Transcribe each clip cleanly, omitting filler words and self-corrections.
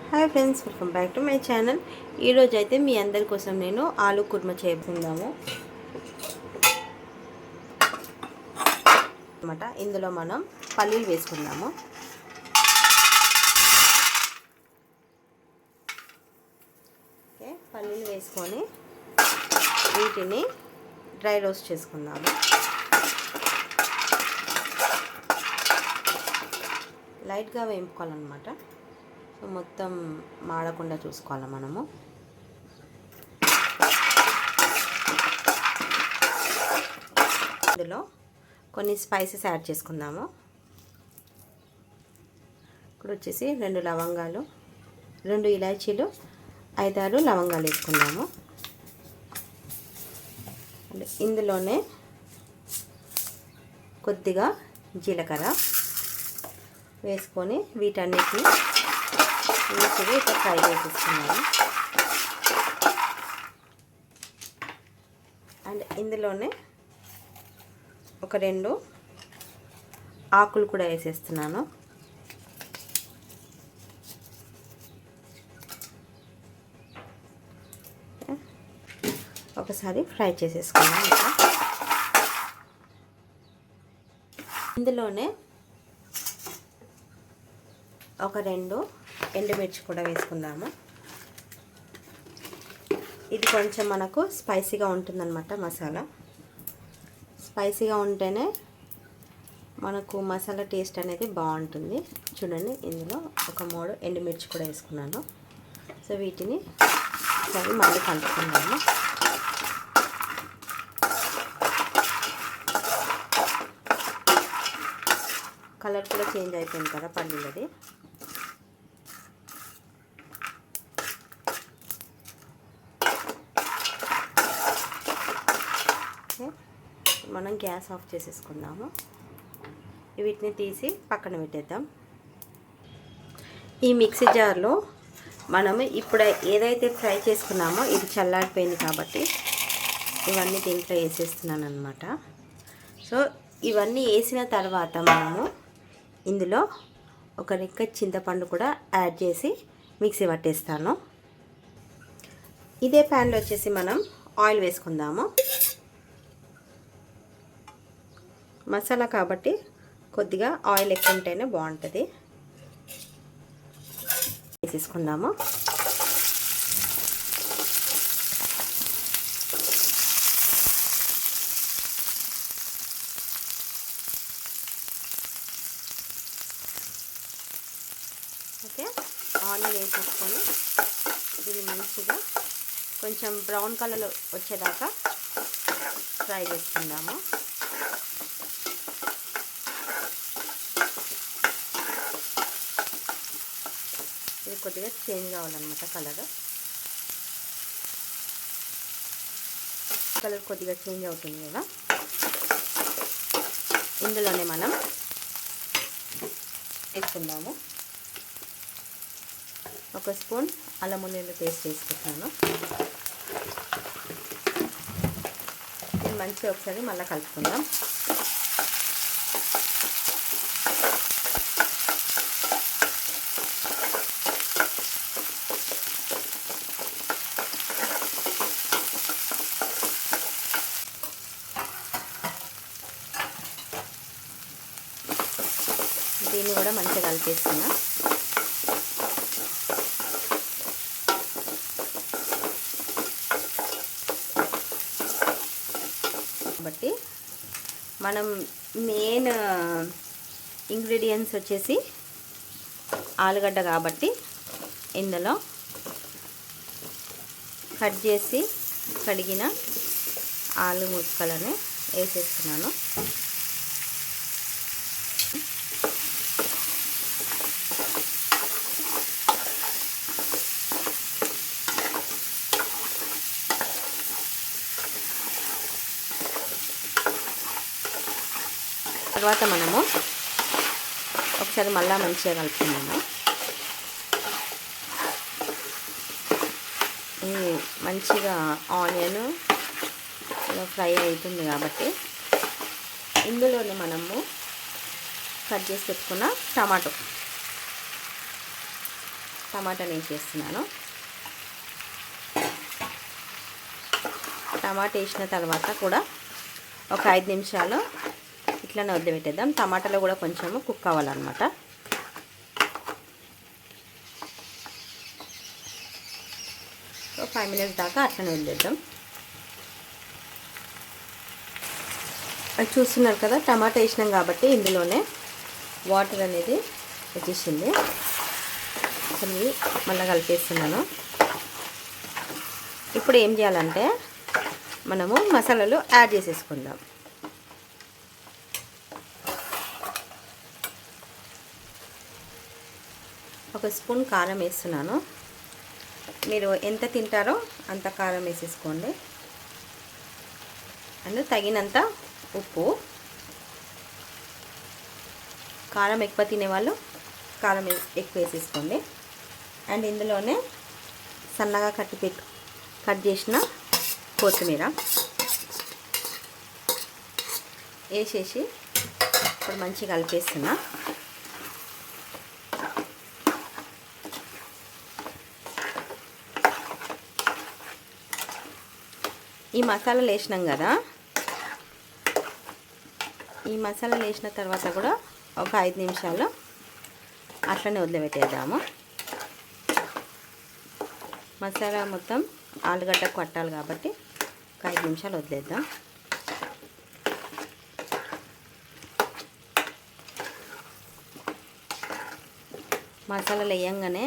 Hi friends, welcome back to my channel. ఈరోజు అయితే మీ అందరి కోసం నేను ఆలు కుర్మా చేయబోతున్నాము అన్నమాట. ఇందులో మనం పల్లీలు వేసుకుందాము. ఓకే, పల్లీలు వేసుకొని వీటిని డ్రై రోస్ట్ చేసుకుందాము. లైట్గా వేయించుకోవాలన్నమాట. సో మొత్తం మాడకుండా చూసుకోవాలి మనము. ఇందులో కొన్ని స్పైసెస్ యాడ్ చేసుకుందాము. ఇప్పుడు వచ్చేసి 2 లవంగాలు, 2 ఇలాచీలు, 5-6 లవంగాలు వేసుకుందాము. ఇందులోనే కొద్దిగా జీలకర్ర వేసుకొని వీటన్నిటిని మంచిగా ఇట్లా ఫ్రై చేసేసుకున్నాము. అండ్ ఇందులోనే ఒక 2 ఆకులు కూడా వేసేస్తున్నాను. ఒకసారి ఫ్రై చేసేసుకున్నాను. ఇందులోనే ఒక 2 ఎండుమిర్చి కూడా వేసుకుందాము. ఇది కొంచెం మనకు స్పైసీగా ఉంటుందన్నమాట. మసాలా స్పైసీగా ఉంటేనే మనకు మసాలా టేస్ట్ అనేది బాగుంటుంది. చూడండి, ఇందులో ఒక 3 ఎండుమిర్చి కూడా వేసుకున్నాను. సో వీటిని సరే మళ్ళీ కలుపుకుందాము. కలర్ కూడా చేంజ్ అయిపోయింది కదా పల్లీలది. మనం గ్యాస్ ఆఫ్ చేసేసుకుందాము. వీటిని తీసి పక్కన పెట్టేద్దాం. ఈ మిక్సీ జార్లో మనము ఇప్పుడు ఏదైతే ఫ్రై చేసుకున్నామో ఇది చల్లారిపోయింది కాబట్టి ఇవన్నీ దీంట్లో వేసేస్తున్నాను అన్నమాట. సో ఇవన్నీ వేసిన తర్వాత మనము ఇందులో ఒక రెక్క చింతపండు కూడా యాడ్ చేసి మిక్సీ పట్టేస్తాను. ఇదే ప్యాన్లో వచ్చేసి మనం ఆయిల్ వేసుకుందాము. మసాలా కాబట్టి కొద్దిగా ఆయిల్ ఎక్కువ ఉంటేనే బాగుంటుంది. వేసేసుకుందాము. ఓకే, ఆనియన్ వేసేసుకొని దీన్ని మంచిగా కొంచెం బ్రౌన్ కలర్ వచ్చేదాకా ఫ్రై చేసుకుందాము. ఇది కొద్దిగా చేంజ్ కావాలన్నమాట. కలర్ కొద్దిగా చేంజ్ అవుతుంది కదా. ఇందులోనే మనం వేసుకుందాము. 1 స్పూన్ అల్లం వెల్లుల్లి పేస్ట్ వేసుకుంటున్నాను. ఇది మంచిగా ఒకసారి మళ్ళీ కలుపుకుందాం. దీన్ని కూడా మంచిగా కలిపేస్తున్నా. కాబట్టి మనం మెయిన్ ఇంగ్రీడియంట్స్ వచ్చేసి ఆలుగడ్డ కాబట్టి ఇందులో కట్ చేసి కడిగిన ఆలు ముక్కలను వేసేస్తున్నాను. తర్వాత మనము ఒకసారి మళ్ళీ మంచిగా కలుపుకున్నాము. మంచిగా ఆనియన్ ఫ్రై అవుతుంది కాబట్టి ఇందులోనే మనము కట్ చేసి పెట్టుకున్న టమాటో టమాటాని వేసేస్తున్నాను. టమాటా వేసిన తర్వాత కూడా ఒక 5 నిమిషాలు ఇట్లనే వదిలిపెట్టేద్దాం. టమాటాలో కూడా కొంచెము కుక్ అవ్వాలన్నమాట. సో 5 మినిట్స్ దాకా అట్లనే వదిలేద్దాం. అది చూస్తున్నారు కదా, టమాటా వేసినాం కాబట్టి ఇందులోనే వాటర్ అనేది వచ్చేసింది. కొన్ని మళ్ళీ కలిపేస్తున్నాను. ఇప్పుడు ఏం చేయాలంటే మనము మసాలాలు యాడ్ చేసేసుకుందాం. ఒక స్పూన్ కారం వేస్తున్నాను. మీరు ఎంత తింటారో అంత కారం వేసేసుకోండి. అండ్ తగినంత ఉప్పు. కారం ఎక్కువ తినేవాళ్ళు కారం ఎక్కువ వేసేసుకోండి. అండ్ ఇందులోనే సన్నగా కట్ చేసిన కొత్తిమీర వేసేసి ఇప్పుడు మంచిగా కలిపేస్తున్నా. ఈ మసాలాలు వేసినాం కదా, ఈ మసాలాలు వేసిన తర్వాత కూడా ఒక 5 నిమిషాలు అట్లనే వదిలిపెట్టేద్దాము. మసాలా మొత్తం ఆలుగడ్డకు పట్టాలి కాబట్టి ఒక 5 నిమిషాలు వదిలేద్దాం. మసాలాలు వేయంగానే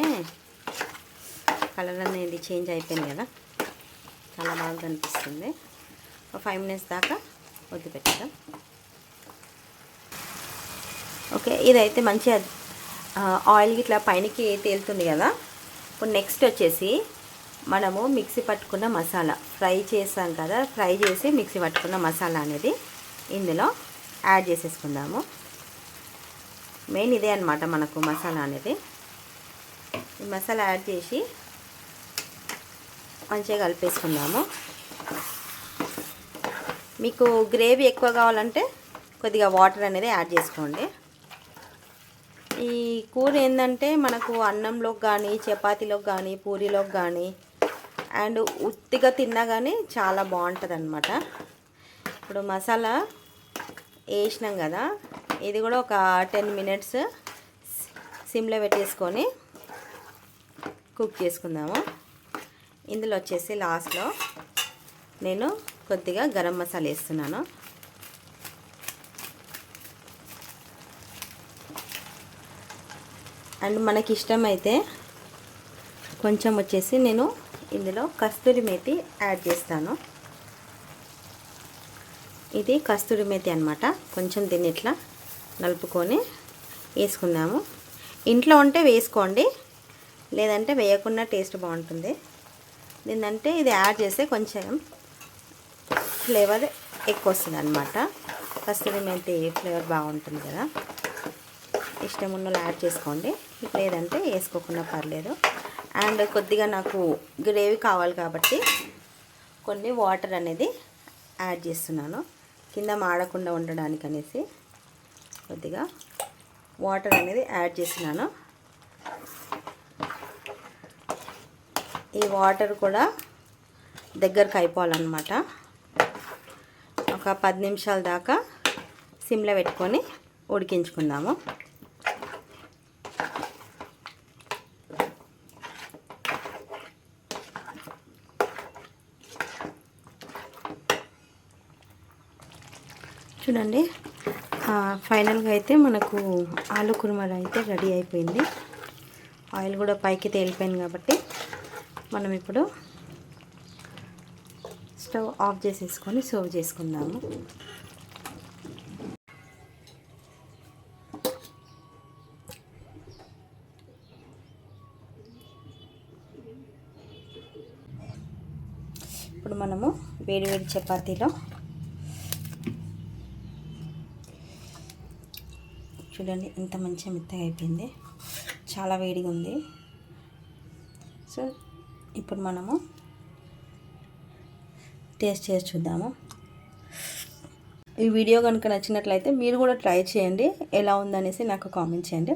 కలర్ అనేది చేంజ్ అయిపోయింది కదా, చాలా బాగా కనిపిస్తుంది. ఒక 5 మినిట్స్ దాకా వదిలిపెట్టేద్దాం. ఓకే, ఇదైతే మంచిగా ఆయిల్ ఇట్లా పైనకి తేలుతుంది కదా. ఇప్పుడు నెక్స్ట్ వచ్చేసి మనము మిక్సీ పట్టుకున్న మసాలా ఫ్రై చేసాం కదా, ఫ్రై చేసి మిక్సీ పట్టుకున్న మసాలా అనేది ఇందులో యాడ్ చేసేసుకుందాము. మెయిన్ ఇదే అన్నమాట మనకు మసాలా అనేది. ఈ మసాలా యాడ్ చేసి మంచిగా కలిపేసుకుందాము. మీకు గ్రేవీ ఎక్కువ కావాలంటే కొద్దిగా వాటర్ అనేది యాడ్ చేసుకోండి. ఈ కూర ఏంటంటే మనకు అన్నంలోకి కానీ, చపాతీలోకి కానీ, పూరీలోకి కానీ అండ్ ఉత్తిగా తిన్నా కానీ చాలా బాగుంటుంది అన్నమాట. ఇప్పుడు మసాలా వేసినాం కదా, ఇది కూడా ఒక 10 మినిట్స్ సిమ్లో పెట్టేసుకొని కుక్ చేసుకుందాము. ఇందులో వచ్చేసి లాస్ట్లో నేను కొద్దిగా గరం మసాలా వేస్తున్నాను. అండ్ మనకి ఇష్టమైతే కొంచెం వచ్చేసి నేను ఇందులో కస్తూరి మేతి యాడ్ చేస్తాను. ఇది కస్తూరి మేతి అన్నమాట. కొంచెం దీన్ని ఇట్లా నలుపుకొని వేసుకుందాము. ఇంట్లో ఉంటే వేసుకోండి, లేదంటే వేయకుండా టేస్ట్ బాగుంటుంది. ఏంటంటే ఇది యాడ్ చేస్తే కొంచెం ఫ్లేవర్ ఎక్కువ వస్తుంది అన్నమాట. కస్తూరి మేతి ఫ్లేవర్ బాగుంటుంది కదా, ఇష్టం ఉన్న యాడ్ చేసుకోండి, లేదంటే వేసుకోకుండా పర్లేదు. అండ్ కొద్దిగా నాకు గ్రేవీ కావాలి కాబట్టి కొన్ని వాటర్ అనేది యాడ్ చేస్తున్నాను, కింద మాడకుండా ఉండడానికి అనేసి కొద్దిగా వాటర్ అనేది యాడ్ చేస్తున్నాను. ఈ వాటర్ కూడా దగ్గరకు అయిపోవాలన్నమాట. ఒక 10 నిమిషాల దాకా సిమ్లో పెట్టుకొని ఉడికించుకుందాము. చూడండి, ఫైనల్గా అయితే మనకు ఆలు కుర్మా అయితే రెడీ అయిపోయింది. ఆయిల్ కూడా పైకి తేలిపోయింది కాబట్టి మనం ఇప్పుడు స్టవ్ ఆఫ్ చేసేసుకొని సర్వ్ చేసుకుందాము. ఇప్పుడు మనము వేడి చపాతీలో చూడండి ఎంత మంచిగా మెత్తగా అయిపోయింది, చాలా వేడిగా ఉంది. సో ఇప్పుడు మనము టేస్ట్ చేసి చూద్దాము. ఈ వీడియో కనుక నచ్చినట్లయితే మీరు కూడా ట్రై చేయండి, ఎలా ఉందనేసి నాకు కామెంట్ చేయండి.